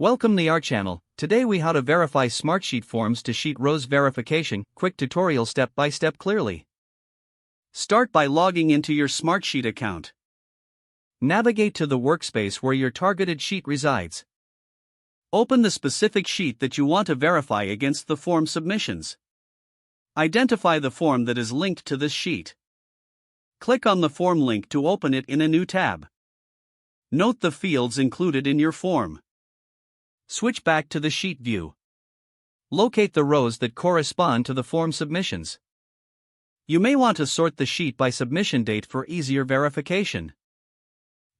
Welcome to our channel. Today we how to verify Smartsheet forms to sheet rows verification, quick tutorial step by step clearly. Start by logging into your Smartsheet account. Navigate to the workspace where your targeted sheet resides. Open the specific sheet that you want to verify against the form submissions. Identify the form that is linked to this sheet. Click on the form link to open it in a new tab. Note the fields included in your form. Switch back to the sheet view. Locate the rows that correspond to the form submissions. You may want to sort the sheet by submission date for easier verification.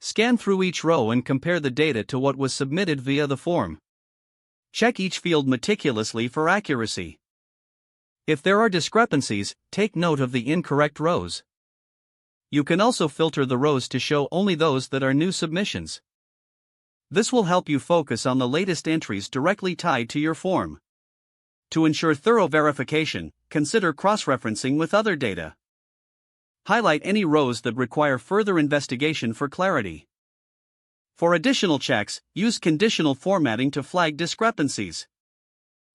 Scan through each row and compare the data to what was submitted via the form. Check each field meticulously for accuracy. If there are discrepancies, take note of the incorrect rows. You can also filter the rows to show only those that are new submissions. This will help you focus on the latest entries directly tied to your form. To ensure thorough verification, consider cross-referencing with other data. Highlight any rows that require further investigation for clarity. For additional checks, use conditional formatting to flag discrepancies.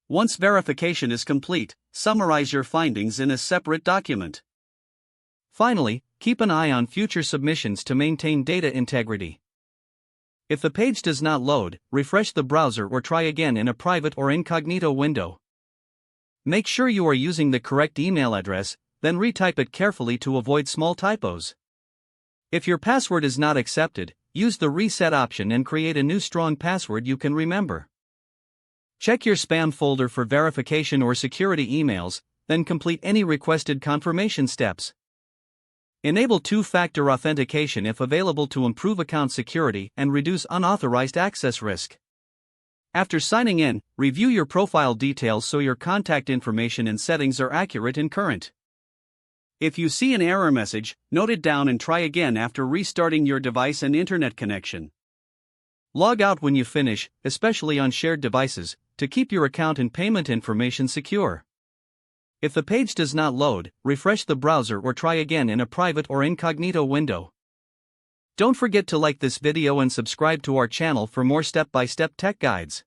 Once verification is complete, summarize your findings in a separate document. Finally, keep an eye on future submissions to maintain data integrity. If the page does not load, refresh the browser or try again in a private or incognito window. Make sure you are using the correct email address, then retype it carefully to avoid small typos. If your password is not accepted, use the reset option and create a new strong password you can remember. Check your spam folder for verification or security emails, then complete any requested confirmation steps. Enable two-factor authentication if available to improve account security and reduce unauthorized access risk. After signing in, review your profile details so your contact information and settings are accurate and current. If you see an error message, note it down and try again after restarting your device and internet connection. Log out when you finish, especially on shared devices, to keep your account and payment information secure. If the page does not load, refresh the browser or try again in a private or incognito window. Don't forget to like this video and subscribe to our channel for more step-by-step tech guides.